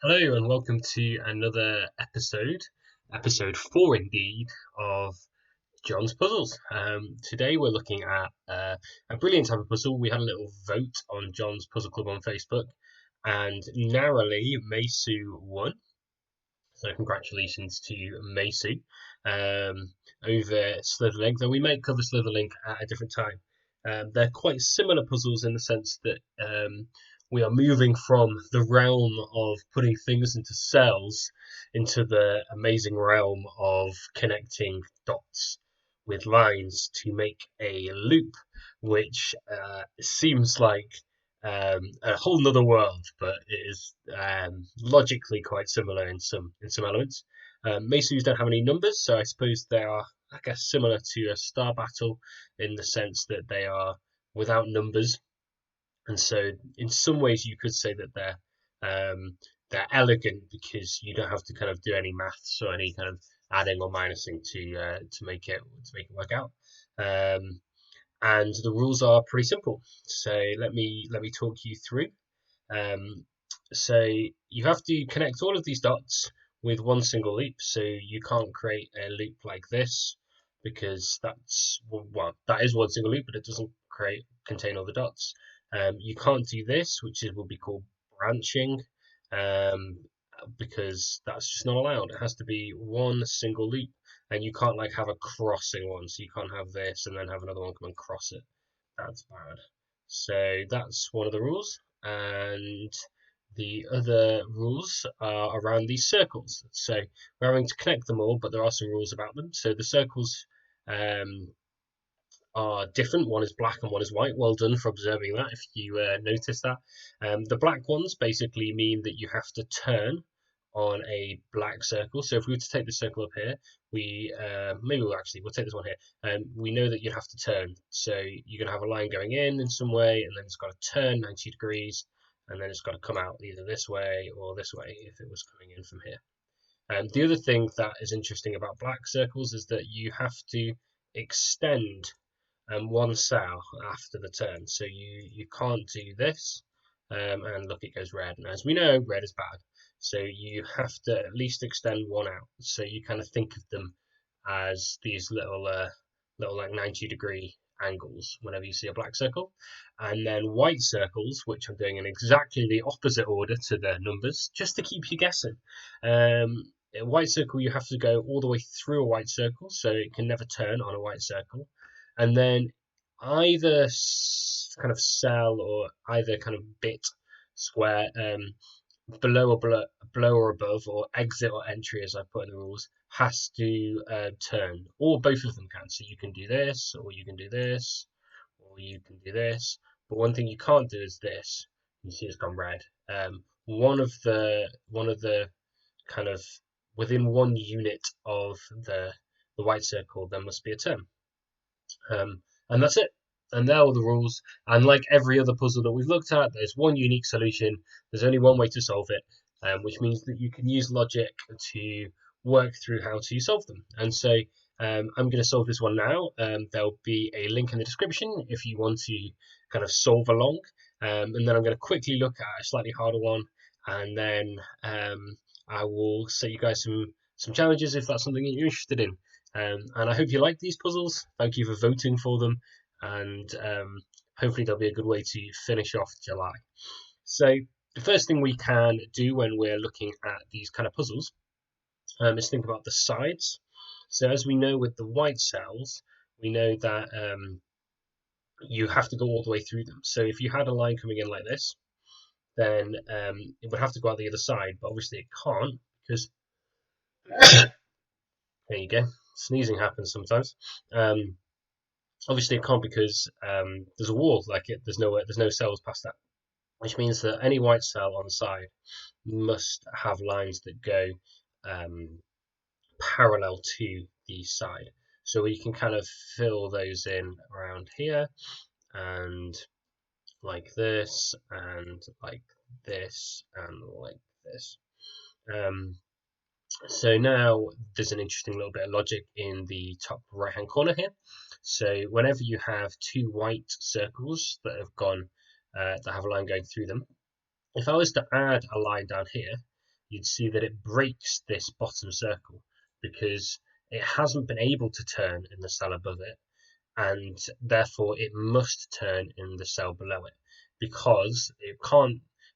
Hello and welcome to another episode 4 indeed, of John's Puzzles. Today we're looking at a brilliant type of puzzle. We had a little vote on John's Puzzle Club on Facebook, and narrowly Maysu won. So congratulations to Maysu over Slitherlink, though we may cover Slitherlink at a different time. They're quite similar puzzles in the sense that we are moving from the realm of putting things into cells into the amazing realm of connecting dots with lines to make a loop, which seems like a whole nother world, but it is logically quite similar in some elements. Mesus don't have any numbers, so I suppose they are, I guess, similar to a star battle in the sense that they are without numbers, and so in some ways you could say that they're elegant because you don't have to kind of do any maths or any kind of adding or minusing to make it work out. Um, and the rules are pretty simple. So let me talk you through. Um, so you have to connect all of these dots with one single loop. So you can't create a loop like this because that is one single loop, but it doesn't contain all the dots. You can't do this, which will be called branching, um, because that's just not allowed. It has to be one single loop, and you can't like have a crossing one. So you can't have this and then have another one come and cross it. That's bad. So that's one of the rules. And the other rules are around these circles. So we're having to connect them all, but there are some rules about them. So the circles um, are different. One is black and one is white. Well done for observing that, if you noticed that. The black ones basically mean that you have to turn on a black circle. So if we were to take the circle up here, we'll take this one here. We know that you'd have to turn. So you're going to have a line going in some way, and then it's got to turn 90 degrees, and then it's got to come out either this way or this way if it was coming in from here. The other thing that is interesting about black circles is that you have to extend one cell after the turn. So you can't do this, and look, it goes red. And as we know, red is bad. So you have to at least extend one out. So you kind of think of them as these little like 90-degree angles whenever you see a black circle. And then white circles, which I'm doing in exactly the opposite order to the numbers, just to keep you guessing. A white circle, you have to go all the way through a white circle, so it can never turn on a white circle. And then either kind of cell or either kind of bit square, below or above, or exit or entry, as I put in the rules, has to turn, or both of them can. So you can do this, or you can do this, or you can do this. But one thing you can't do is this. You see, it's gone red. One of the kind of within 1 unit of the white circle, there must be a turn. And that's it. And there are all the rules. And like every other puzzle that we've looked at, there's one unique solution. There's only one way to solve it, which means that you can use logic to work through how to solve them. And so I'm going to solve this one now. There'll be a link in the description if you want to kind of solve along. And then I'm going to quickly look at a slightly harder one, and then I will set you guys some challenges if that's something that you're interested in. And I hope you like these puzzles. Thank you for voting for them, and hopefully they'll be a good way to finish off July. So the first thing we can do when we're looking at these kind of puzzles is think about the sides. So as we know with the white cells, we know that you have to go all the way through them. So if you had a line coming in like this, then it would have to go out the other side, but obviously it can't because there you go. Sneezing happens sometimes. Obviously, it can't because there's a wall. There's no cells past that, which means that any white cell on the side must have lines that go parallel to the side. So we can kind of fill those in around here, and like this, and like this, and like this. So now there's an interesting little bit of logic in the top right hand corner here. So whenever you have two white circles that have a line going through them, if I was to add a line down here, you'd see that it breaks this bottom circle because it hasn't been able to turn in the cell above it, and therefore it must turn in the cell below it, because it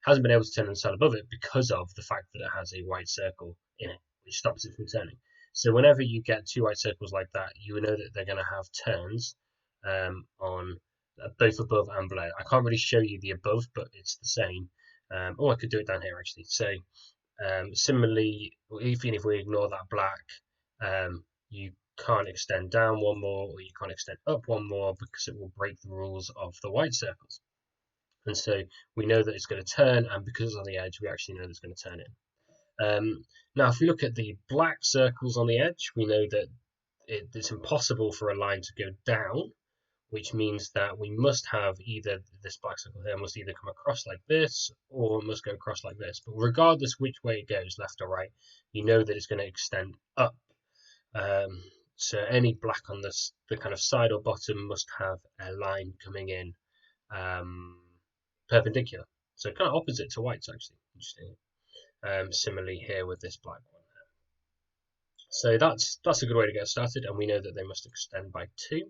hasn't been able to turn in the cell above it because of the fact that it has a white circle in it, which stops it from turning. So whenever you get two white circles like that, you know that they're going to have turns on both above and below. I can't really show you the above, but it's the same. I could do it down here actually. So similarly, even if we ignore that black, you can't extend down one more, or you can't extend up one more, because it will break the rules of the white circles. And so we know that it's going to turn, and because it's on the edge, we actually know that it's going to turn in. Now, if we look at the black circles on the edge, we know that it's impossible for a line to go down, which means that we must have either this black circle here must either come across like this, or it must go across like this. But regardless which way it goes, left or right, you know that it's going to extend up. So any black on the kind of side or bottom must have a line coming in perpendicular. So kind of opposite to white's actually. Interesting. Similarly here with this black one. So that's a good way to get started, and we know that they must extend by 2.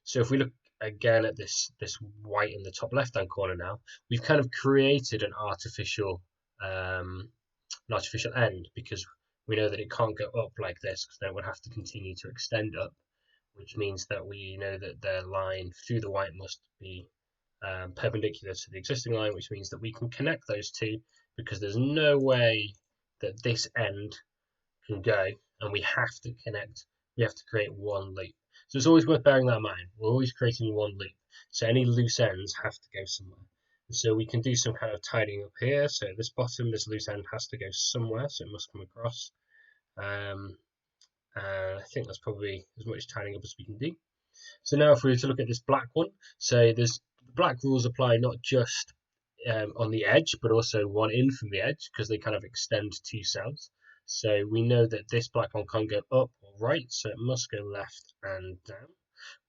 So if we look again at this white in the top left hand corner now, we've kind of created an artificial end, because we know that it can't go up like this, because then it would have to continue to extend up, which means that we know that their line through the white must be perpendicular to the existing line, which means that we can connect those two, because there's no way that this end can go, and we have to create one loop. So it's always worth bearing that in mind. We're always creating one loop, so any loose ends have to go somewhere. And so we can do some kind of tidying up here. So this bottom, this loose end has to go somewhere, so it must come across. And I think that's probably as much tidying up as we can do. So now if we were to look at this black one, so there's black rules apply not just on the edge, but also one in from the edge, because they kind of extend 2 cells. So we know that this black one can't go up or right, so it must go left and down,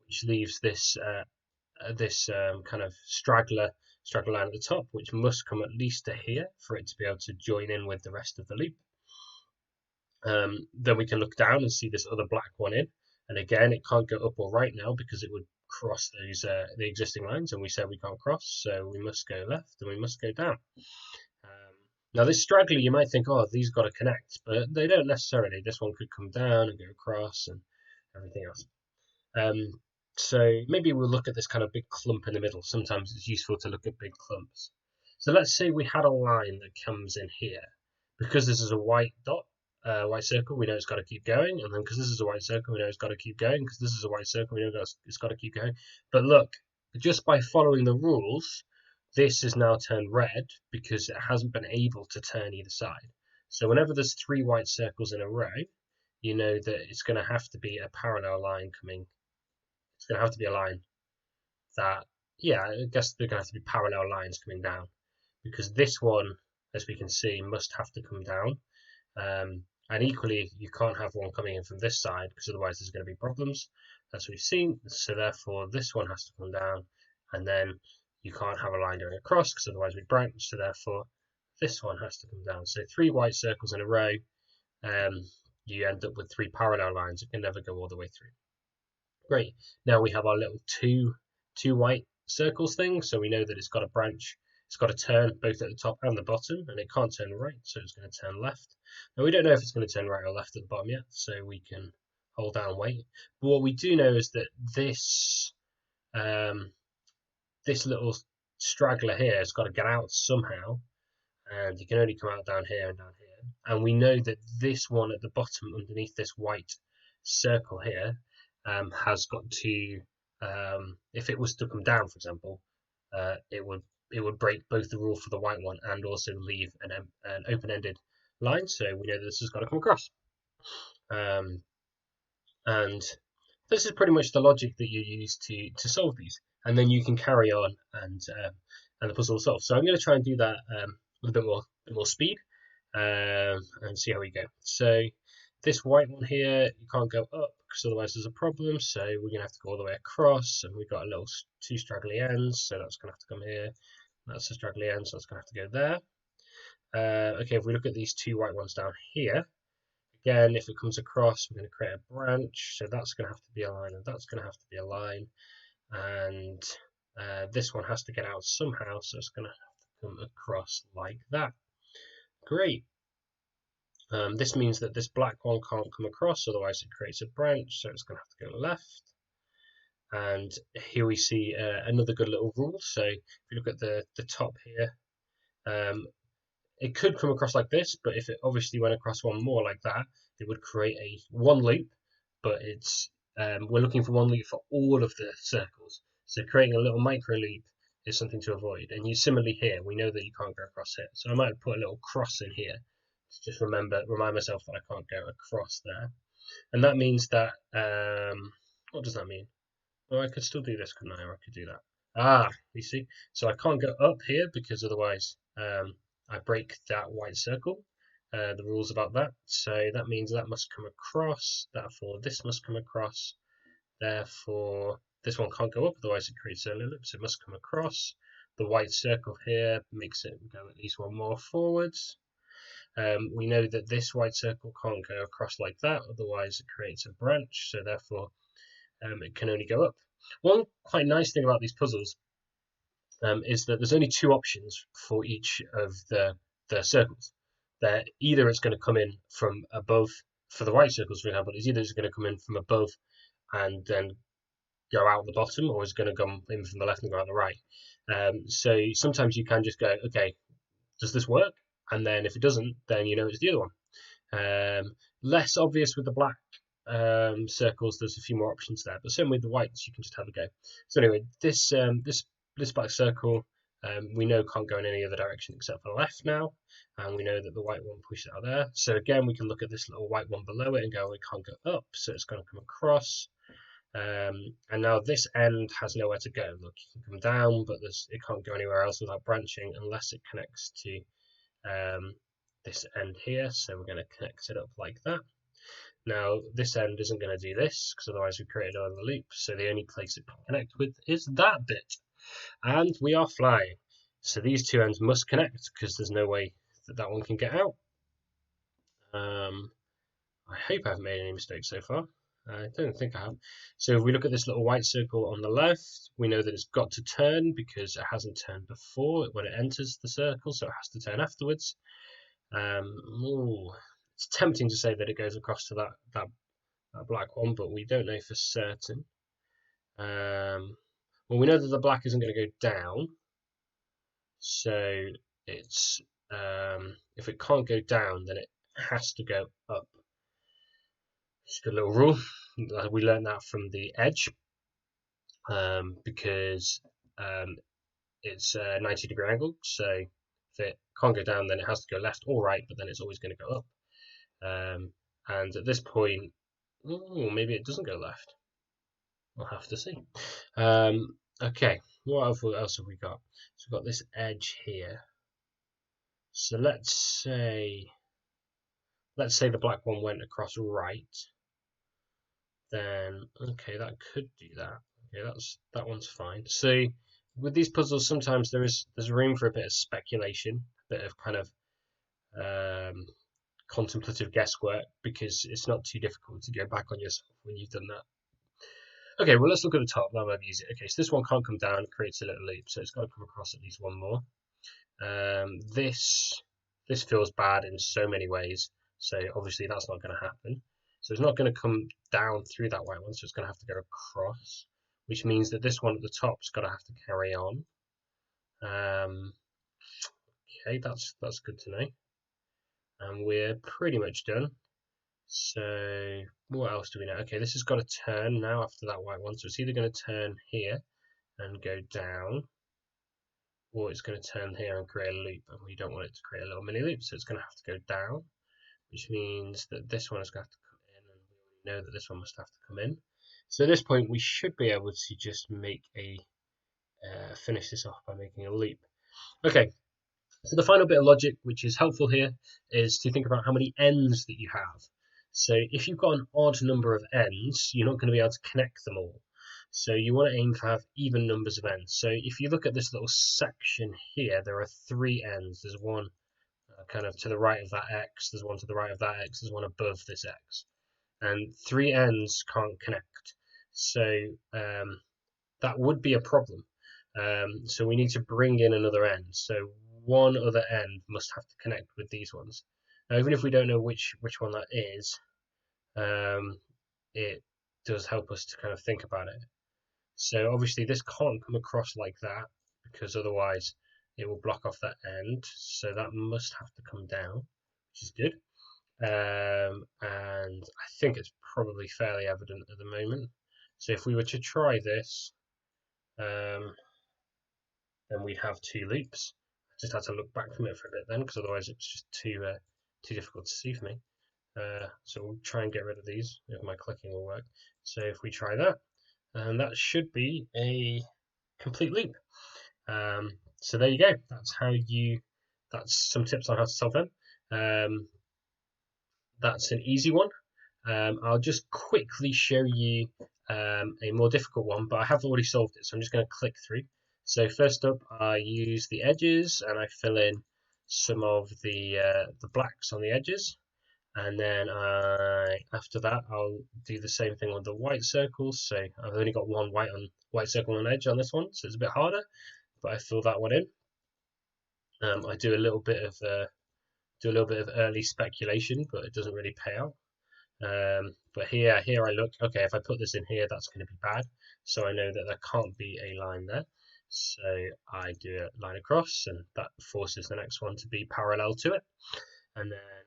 which leaves this kind of straggler line at the top, which must come at least to here for it to be able to join in with the rest of the loop. Then we can look down and see this other black one in, and again it can't go up or right now because it would cross those the existing lines, and we said we can't cross, so we must go left and we must go down. Now this straggler, you might think, oh, these got to connect, but they don't necessarily. This one could come down and go across and everything else. So maybe we'll look at this kind of big clump in the middle. Sometimes it's useful to look at big clumps. So let's say we had a line that comes in here. Because this is a white dot, white circle, we know it's got to keep going. And then because this is a white circle, we know it's got to keep going. Because this is a white circle, we know it's got to keep going. But look, just by following the rules, this is now turned red because it hasn't been able to turn either side. So whenever there's 3 white circles in a row, you know that it's going to have to be a parallel line coming. It's going to have to be a line that, yeah, I guess they're going to have to be parallel lines coming down, because this one, as we can see, must have to come down. And equally, you can't have one coming in from this side, because otherwise there's going to be problems, as we've seen. So therefore, this one has to come down, and then you can't have a line going across, because otherwise we'd branch. So therefore, this one has to come down. So 3 white circles in a row, you end up with 3 parallel lines. It can never go all the way through. Great. Now we have our little two white circles thing, so we know that it's got a branch. It's got to turn both at the top and the bottom, and it can't turn right, so it's going to turn left. Now we don't know if it's going to turn right or left at the bottom yet, so we can hold down and wait. But what we do know is that this little straggler here has got to get out somehow, and you can only come out down here and down here. And we know that this one at the bottom, underneath this white circle here, has got to, if it was to come down, for example, it would break both the rule for the white one and also leave an open-ended line. So we know that this has got to come across. And this is pretty much the logic that you use to solve these, and then you can carry on and the puzzle will solve. So I'm going to try and do that with a bit more speed and see how we go. So this white one here, you can't go up because otherwise there's a problem. So we're going to have to go all the way across, and we've got a little 2 straggly ends, so that's going to have to come here. That's a straggly end, so that's going to have to go there. Okay, if we look at these two white ones down here, again, if it comes across, we're going to create a branch. So that's going to have to be a line, and that's going to have to be a line. And this one has to get out somehow, so it's going to have to come across like that. Great. This means that this black one can't come across, otherwise it creates a branch, so it's going to have to go left. And here we see another good little rule. So if you look at the top here, it could come across like this, but if it obviously went across one more like that, it would create a one loop, but it's we're looking for one loop for all of the circles. So creating a little micro loop is something to avoid. And you similarly here, we know that you can't go across it. So I might put a little cross in here to just remind myself that I can't go across there. And that means that, what does that mean? Well, I could still do this, couldn't I? Or I could do that. Ah, you see? So I can't go up here because otherwise I break that white circle. The rules about that. So that means that must come across. Therefore, this must come across. Therefore, this one can't go up, otherwise it creates an ellipse. It must come across. The white circle here makes it go at least one more forwards. We know that this white circle can't go across like that, otherwise it creates a branch. So therefore, it can only go up. One quite nice thing about these puzzles is that there's only two options for each of the circles. That either it's going to come in from above, for the white circles, for example, it's either it's going to come in from above and then go out the bottom, or it's going to come in from the left and go out the right. So sometimes you can just go, okay, does this work? And then if it doesn't, then you know it's the other one. Less obvious with the black circles, there's a few more options there, but same with the whites, you can just have a go. So anyway, this black circle we know can't go in any other direction except for the left now, and we know that the white one pushed out there. So again, we can look at this little white one below it and go, it can't go up, so it's going to come across. And now this end has nowhere to go. Look, you can come down, but it can't go anywhere else without branching unless it connects to this end here. So we're going to connect it up like that. Now, this end isn't going to do this, because otherwise we've created another loop, so the only place it can connect with is that bit. And we are flying. So these two ends must connect, because there's no way that that one can get out. I hope I haven't made any mistakes so far. I don't think I have. So if we look at this little white circle on the left, we know that it's got to turn because it hasn't turned before when it enters the circle, so it has to turn afterwards. It's tempting to say that it goes across to that black one, but we don't know for certain. Well, we know that the black isn't going to go down, so it's if it can't go down, then it has to go up. Just a little rule. We learned that from the edge, because it's a 90-degree angle, so if it can't go down, then it has to go left or right, but then it's always going to go up. And at this point, maybe it doesn't go left. We'll have to see. Okay, what else have we got? So we've got this edge here. So let's say the black one went across right. Then okay, that could do that. Okay, that one's fine. So with these puzzles, sometimes there's room for a bit of speculation, a bit of kind of contemplative guesswork, because it's not too difficult to go back on yourself when you've done that. Okay, well, let's look at the top. That might be easy. Okay, so this one can't come down, it creates a little loop, so it's got to come across at least one more. This feels bad in so many ways, so obviously that's not going to happen. So it's not going to come down through that white one, so it's going to have to go across, which means that this one at the top's got to have to carry on. Okay, that's good to know. And we're pretty much done. So what else do we know? Okay, this has got to turn now after that white one. So it's either going to turn here and go down, or it's going to turn here and create a loop. And we don't want it to create a little mini loop, so it's going to have to go down, which means that this one is going to have to come in, and we know that this one must have to come in. So at this point, we should be able to just make finish this off by making a loop. Okay. So the final bit of logic, which is helpful here, is to think about how many ends that you have. So if you've got an odd number of ends, you're not going to be able to connect them all. So you want to aim to have even numbers of ends. So if you look at this little section here, there are 3 ends. There's 1, kind of to the right of that X, there's one to the right of that X, there's one above this X. And three ends can't connect. So that would be a problem. So we need to bring in another end. So one other end must have to connect with these ones. Now, even if we don't know which one that is, it does help us to kind of think about it. So obviously this can't come across like that because otherwise it will block off that end. So that must have to come down, which is good. And I think it's probably fairly evident at the moment. So if we were to try this, then we'd have two loops. I just had to look back from it for a bit then, because otherwise it's just too difficult to see for me. So we'll try and get rid of these if my clicking will work. So if we try that, and that should be a complete loop. So there you go. That's some tips on how to solve them. That's an easy one. I'll just quickly show you a more difficult one, but I have already solved it, so I'm just going to click through. So first up, I use the edges and I fill in some of the blacks on the edges, and then after that I'll do the same thing with the white circles. So I've only got one white circle on edge on this one, so it's a bit harder, but I fill that one in. I do a little bit of early speculation, but it doesn't really pay out. But here I look, okay, if I put this in here, that's going to be bad. So I know that there can't be a line there. So I do a line across, and that forces the next one to be parallel to it. And then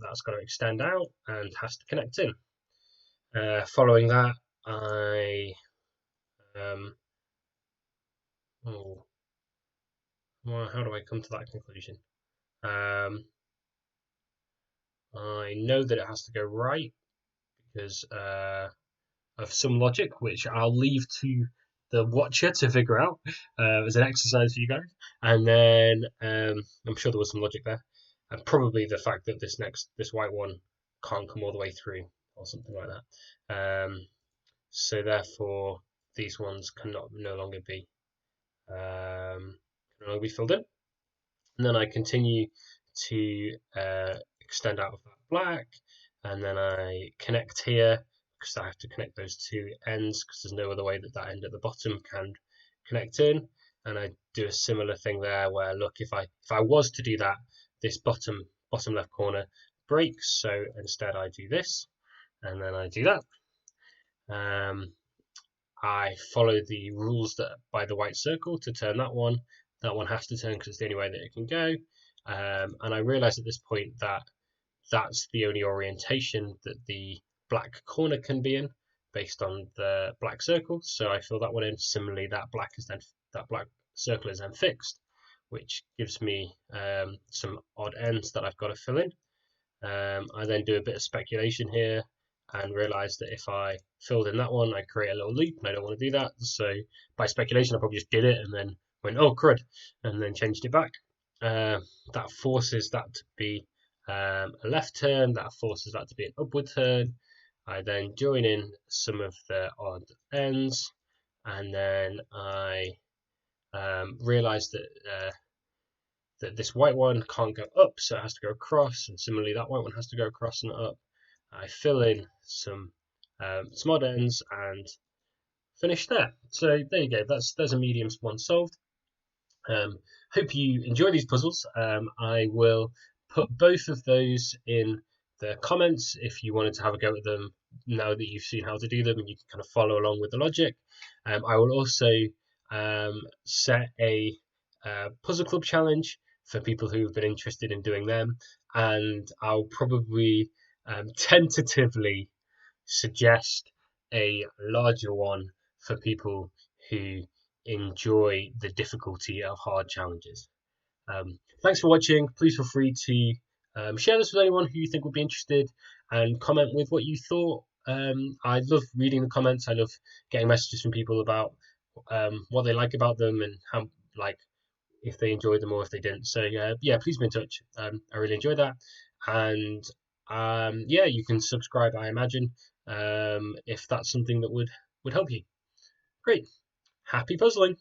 that's got to extend out and has to connect in. Following that, how do I come to that conclusion? I know that it has to go right because of some logic, which I'll leave to the watcher to figure out as an exercise for you guys. And then I'm sure there was some logic there, and probably the fact that this white one can't come all the way through or something like that. So therefore, these ones no longer be filled in. And then I continue to extend out of that black, and then I connect here because I have to connect those two ends because there's no other way that end at the bottom can connect in. And I do a similar thing there where, look, if I was to do that, this bottom left corner breaks, so instead I do this, and then I do that. I follow the rules by the white circle to turn that one. That one has to turn because it's the only way that it can go. And I realize at this point that that's the only orientation that the black corner can be in based on the black circle. So I fill that one in. Similarly, that black circle is then fixed, which gives me some odd ends that I've got to fill in. I then do a bit of speculation here and realize that if I filled in that one, I create a little loop, and I don't want to do that. So by speculation, I probably just did it and then went, oh crud, and then changed it back. That forces that to be a left turn, that forces that to be an upward turn. I then join in some of the odd ends, and then I realize that this white one can't go up, so it has to go across, and similarly that white one has to go across and up. I fill in some odd ends and finish there. So there you go. There's a medium one solved. Hope you enjoy these puzzles. I will put both of those in the comments if you wanted to have a go at them now that you've seen how to do them, and you can kind of follow along with the logic. I will also set a puzzle club challenge for people who've been interested in doing them, and I'll probably tentatively suggest a larger one for people who enjoy the difficulty of hard challenges. Thanks for watching. Please feel free to share this with anyone who you think would be interested, and comment with what you thought. I love reading the comments. I love getting messages from people about what they like about them and how, like, if they enjoyed them or if they didn't. So yeah, please be in touch. I really enjoy that. And yeah, you can subscribe, I imagine, if that's something that would help you. Great. Happy puzzling.